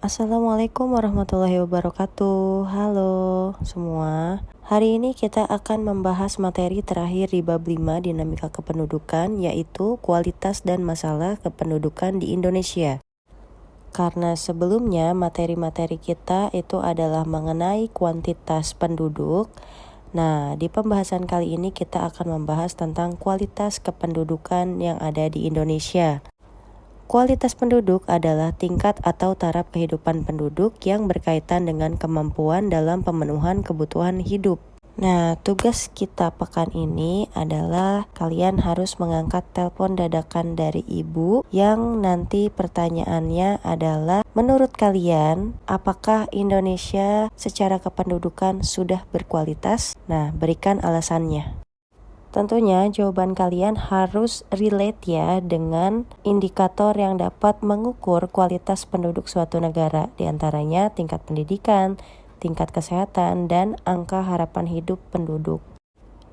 Assalamualaikum warahmatullahi wabarakatuh. Halo semua. Hari ini kita akan membahas materi terakhir di bab 5 dinamika kependudukan, yaitu kualitas dan masalah kependudukan di Indonesia. Karena sebelumnya materi-materi kita itu adalah mengenai kuantitas penduduk. Nah, di pembahasan kali ini kita akan membahas tentang kualitas kependudukan yang ada di Indonesia. Kualitas penduduk adalah tingkat atau taraf kehidupan penduduk yang berkaitan dengan kemampuan dalam pemenuhan kebutuhan hidup. Nah, tugas kita pekan ini adalah kalian harus mengangkat telepon dadakan dari ibu yang nanti pertanyaannya adalah, menurut kalian, apakah Indonesia secara kependudukan sudah berkualitas? Nah, berikan alasannya. Tentunya jawaban kalian harus relate ya dengan indikator yang dapat mengukur kualitas penduduk suatu negara, diantaranya tingkat pendidikan, tingkat kesehatan, dan angka harapan hidup penduduk.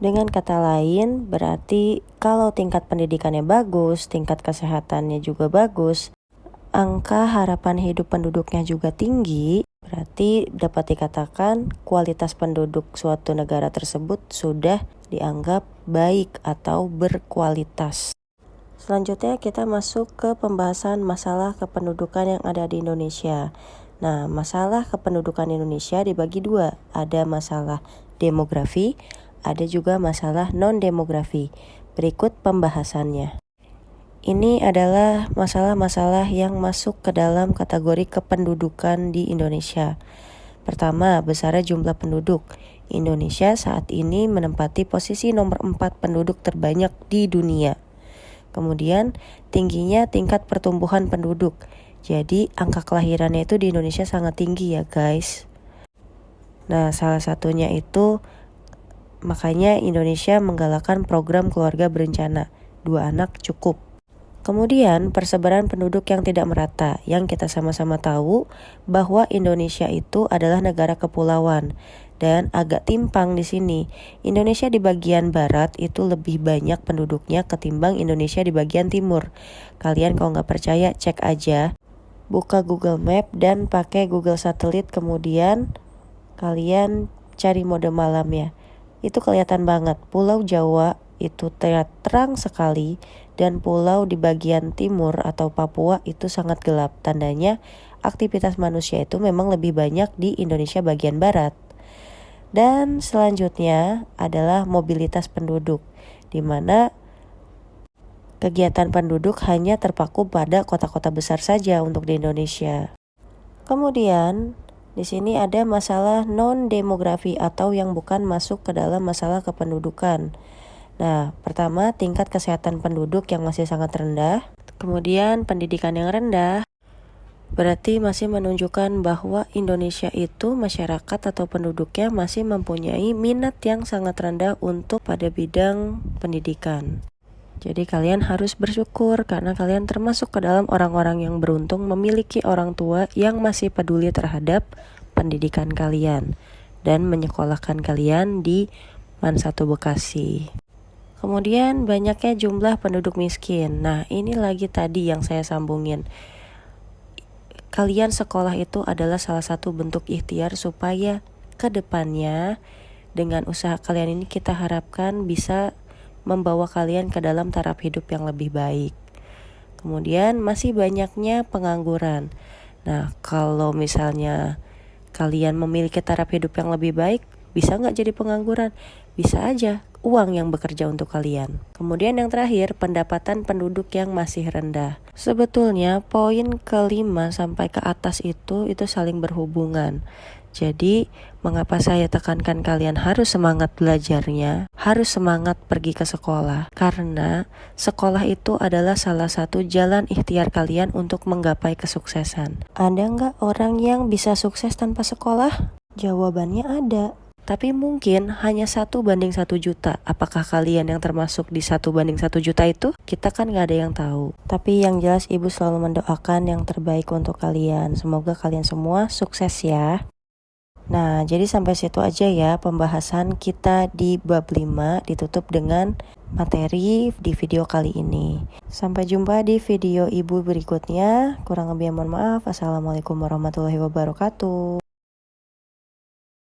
Dengan kata lain, berarti kalau tingkat pendidikannya bagus, tingkat kesehatannya juga bagus, angka harapan hidup penduduknya juga tinggi, berarti dapat dikatakan kualitas penduduk suatu negara tersebut sudah dianggap baik atau berkualitas. Selanjutnya kita masuk ke pembahasan masalah kependudukan yang ada di Indonesia. Nah, masalah kependudukan Indonesia dibagi dua. Ada masalah demografi, ada juga masalah non-demografi. Berikut pembahasannya. Ini adalah masalah-masalah yang masuk ke dalam kategori kependudukan di Indonesia. Pertama, besarnya jumlah penduduk. Indonesia saat ini menempati posisi nomor 4 penduduk terbanyak di dunia. Kemudian, tingginya tingkat pertumbuhan penduduk. Jadi, angka kelahirannya itu di Indonesia sangat tinggi ya guys. Nah, salah satunya itu makanya Indonesia menggalakkan program keluarga berencana. 2 anak cukup. Kemudian persebaran penduduk yang tidak merata, yang kita sama-sama tahu bahwa Indonesia itu adalah negara kepulauan dan agak timpang di sini. Indonesia di bagian barat itu lebih banyak penduduknya ketimbang Indonesia di bagian timur. Kalian kalau nggak percaya cek aja, buka Google Map dan pakai Google Satelit, kemudian kalian cari mode malamnya. Itu kelihatan banget, Pulau Jawa itu terang sekali dan pulau di bagian timur atau Papua itu sangat gelap. Tandanya aktivitas manusia itu memang lebih banyak di Indonesia bagian barat. Dan selanjutnya adalah mobilitas penduduk, di mana kegiatan penduduk hanya terpaku pada kota-kota besar saja untuk di Indonesia. Kemudian di sini ada masalah non-demografi atau yang bukan masuk ke dalam masalah kependudukan. Nah, pertama tingkat kesehatan penduduk yang masih sangat rendah, kemudian pendidikan yang rendah, berarti masih menunjukkan bahwa Indonesia itu masyarakat atau penduduknya masih mempunyai minat yang sangat rendah untuk pada bidang pendidikan. Jadi kalian harus bersyukur karena kalian termasuk ke dalam orang-orang yang beruntung memiliki orang tua yang masih peduli terhadap pendidikan kalian dan menyekolahkan kalian di MAN 1 Bekasi. Kemudian banyaknya jumlah penduduk miskin. Nah, ini lagi tadi yang saya sambungin. Kalian sekolah itu adalah salah satu bentuk ikhtiar supaya ke depannya dengan usaha kalian ini kita harapkan bisa membawa kalian ke dalam taraf hidup yang lebih baik. Kemudian masih banyaknya pengangguran. Nah, kalau misalnya kalian memiliki taraf hidup yang lebih baik, bisa nggak jadi pengangguran? Bisa aja, uang yang bekerja untuk kalian. Kemudian yang terakhir, pendapatan penduduk yang masih rendah. Sebetulnya poin kelima sampai ke atas itu saling berhubungan. Jadi, mengapa saya tekankan kalian harus semangat belajarnya, harus semangat pergi ke sekolah? Karena sekolah itu adalah salah satu jalan ikhtiar kalian untuk menggapai kesuksesan. Ada nggak orang yang bisa sukses tanpa sekolah? Jawabannya ada. Tapi mungkin hanya 1:1 juta. Apakah kalian yang termasuk di 1:1 juta itu? Kita kan gak ada yang tahu. Tapi yang jelas ibu selalu mendoakan yang terbaik untuk kalian. Semoga kalian semua sukses ya. Nah, jadi sampai situ aja ya pembahasan kita di bab 5, ditutup dengan materi di video kali ini. Sampai jumpa di video ibu berikutnya. Kurang lebih mohon maaf. Assalamualaikum warahmatullahi wabarakatuh.